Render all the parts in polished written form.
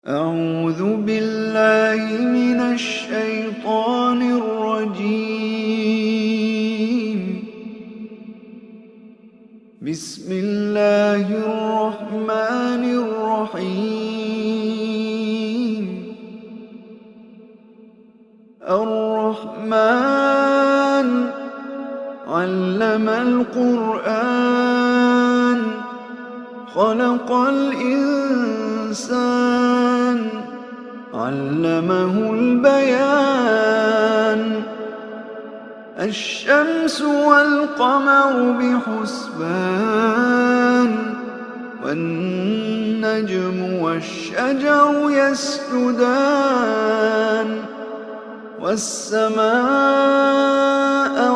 أعوذ بالله من الشيطان الرجيم. بسم الله الرحمن الرحيم. الرحمن علم القرآن خلق الإنسان علمه البيان. الشمس والقمر بحسبان والنجم والشجر يسجدان. والسماء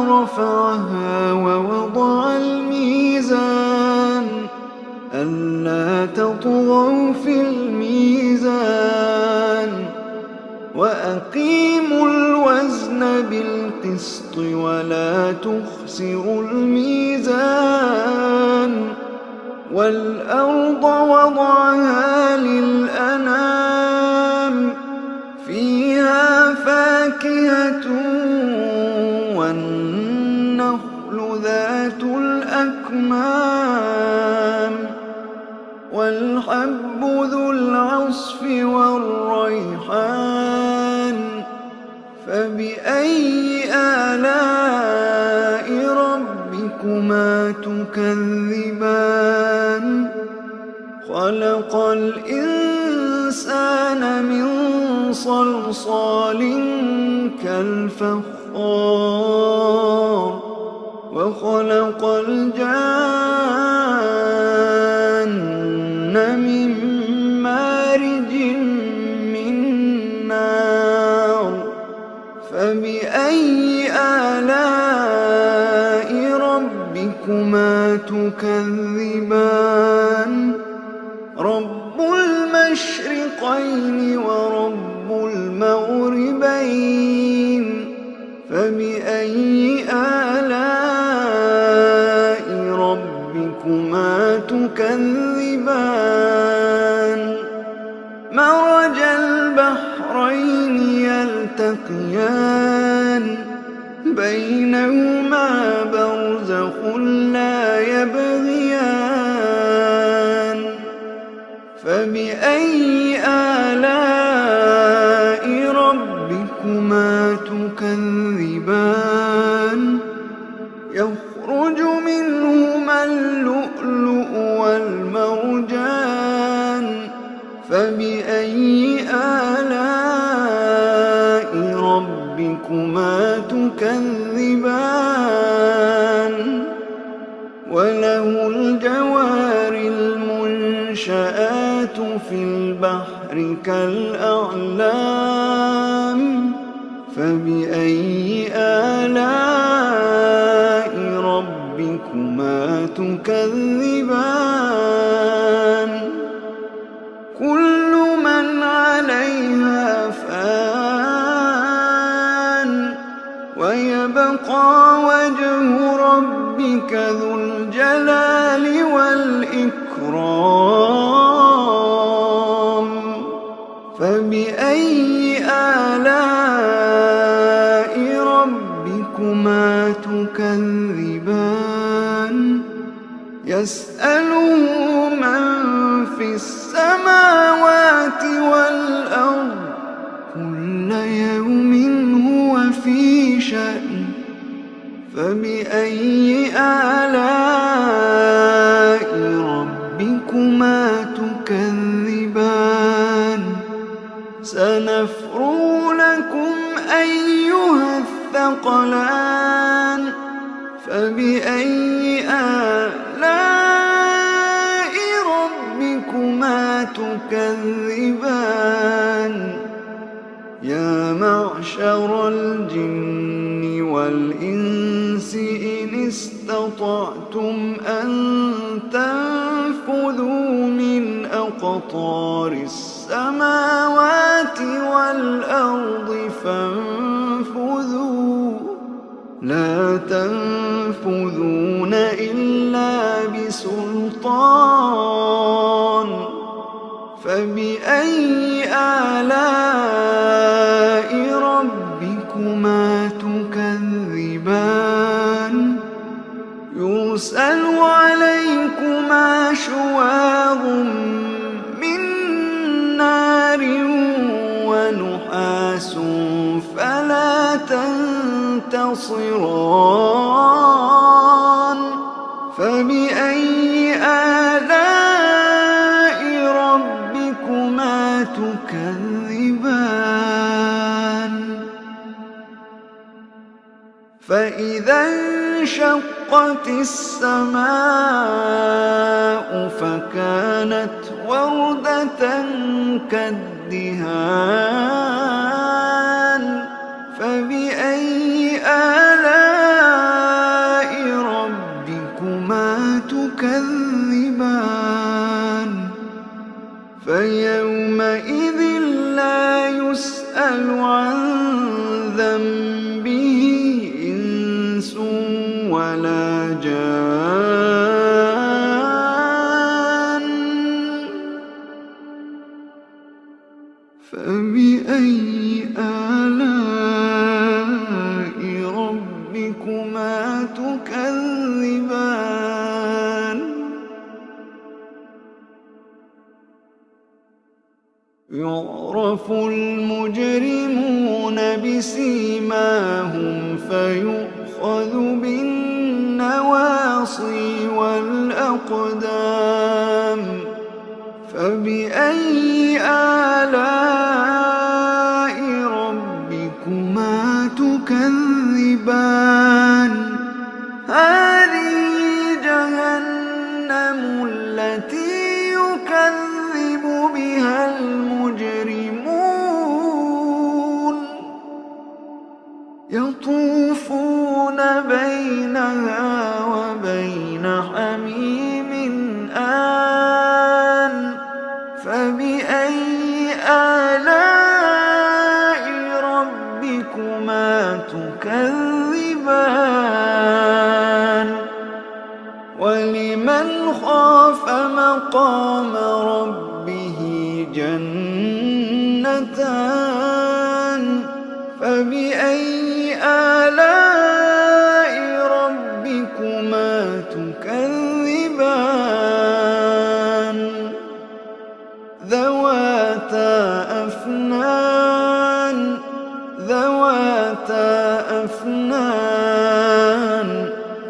رفعها ووضع الميزان ألا تطغوا في الميزان وأقيموا الوزن بالقسط ولا تخسروا الميزان. والأرض وضعها للأنام فيها فاكهة والنخل ذات الأكمام والحب ذو العصف والريحان. فبأي آلاء ربكما تكذبان؟ خلق الإنسان من صلصال كالفخار وخلق الجان من مارج من نار. فبأي آلاء ربكما تكذبان؟ رب المشرقين ورب المغربين. فبأي آلاء ربكما تكذبان؟ مرج البحرين يلتقيان بينهما برزخ لا يبغيان. فبأي آلاء ربكما تكذبان؟ يخرج منهما اللؤلؤ والمرجان. فبأي آلاء ربكما تكذبان؟ وله الجوار المنشآت في البحر كالأعلام. فبأي آلاء ربكما تكذبان؟ كل من عليها فان ويبقى وجه ربك ذو الجلال والإكرام. فبأي آلاء ربكما تكذبان؟ يسأله من في السماوات والأرض كل يوم هو في شأن. فبأي آلاء ربكما تكذبان؟ سنفرغ لكم أيها الثقلان. فبأي آلاء ربكما تكذبان؟ يا معشر الجن والإنس إن استطعتم أن تنفذوا من أقطار السماوات والأرض فانفذوا لا تنفذون إلا بسلطان. فبأي آلاء ربكما تكذبان يرسل عليكما شواظ من نار ونحاس فلا تنتصران فبأي آلاء ربكما تكذبان فإذا انشقت السماء فكانت وردة كالدهان فبأي آلاء ربكما تكذبان فيومئذ لا يسأل عن ذنبه إنس ولا جان فبأي آلاء ربكما تكذبان يعرف المجرمون بسيماهم فيؤخذ بالنواصي والأقدام فبأي آلاء ربكما تكذبان هذه جهنم التي يكذب بها المجرمون يطوفون بينها وبين حميم آن فبأي آلاء ربكما تكذبان ولمن خاف مقام ربه جنتان فبأي آلاء ربكما تكذبان ذواتا أفنان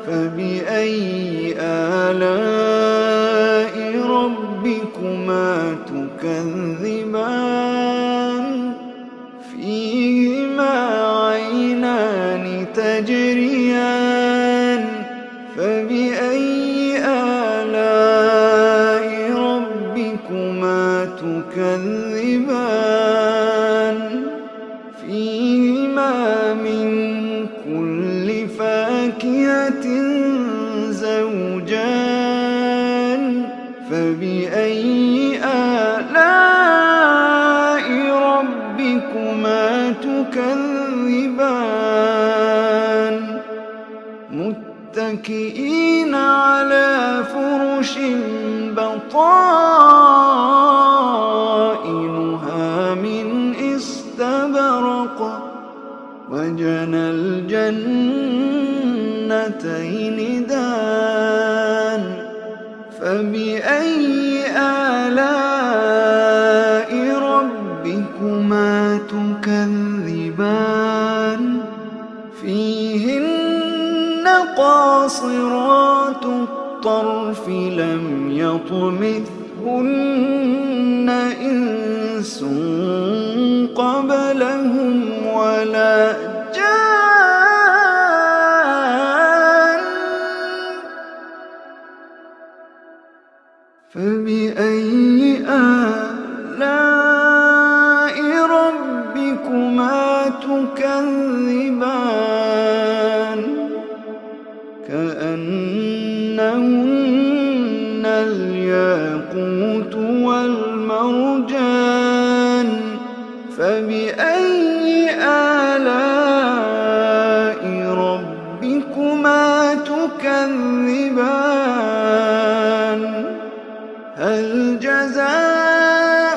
فبأي آلاء ربكما تكذبان فيهما عينان تجريان فبأي آلاء ربكما تكذبان فيهما من كل فاكهة زوجان فبأي آلاء ربكما تكذبان متكئين على فرش بطائنها من استبرق وجنى الجنتين دان فبأي آلاء ربكما تكذبان فيهن قاصرات الطرف لم يطمثهن إنس قبلهم ولا جان فبأي آلاء ربكما تكذبان كأنهن الياقوت والمرجان فبأي آلاء ربكما تكذبان هل جزاء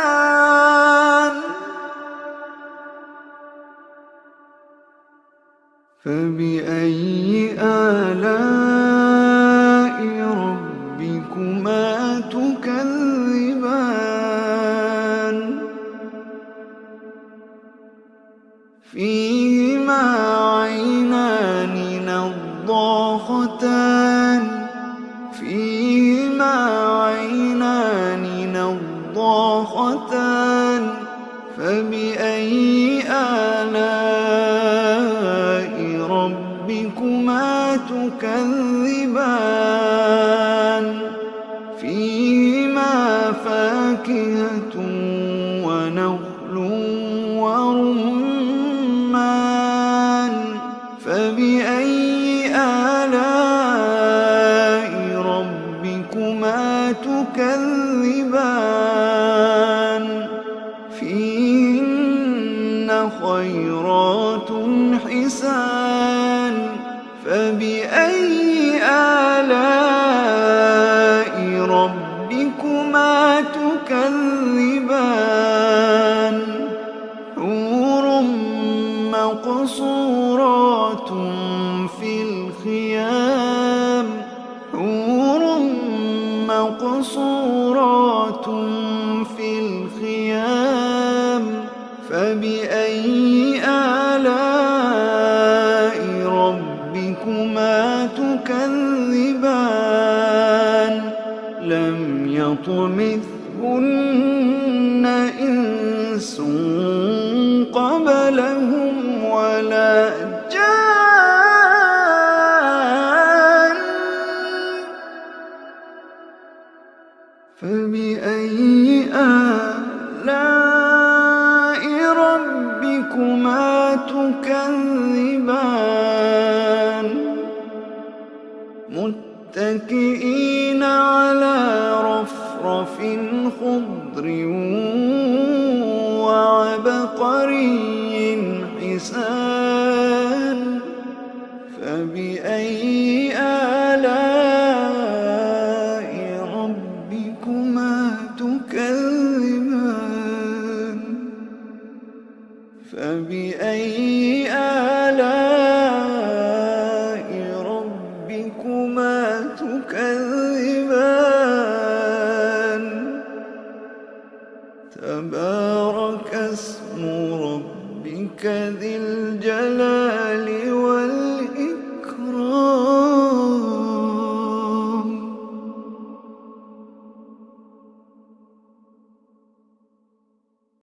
مدهامتان فبأي آلاء ربكما تكذبان فيهما عينان نضاختان فيهما عينان نضاختان فبأي آلاء ربكما تكذبان فيهما فاكهة ونخل ورمان فبأي آلاء ربكما تكذبان فيهن خيرات حسان فبأي آلاء ربكما تكذبان حور مقصورات في الخيام حور مقصورات في الخيام فبأي آلاء ربكما تكذبان لم يطمثهن إنس قبلهم ولا جان فبأي آلاء ربكما تكذبان متكئين على رفرف خضر وعبقري حسان فبأي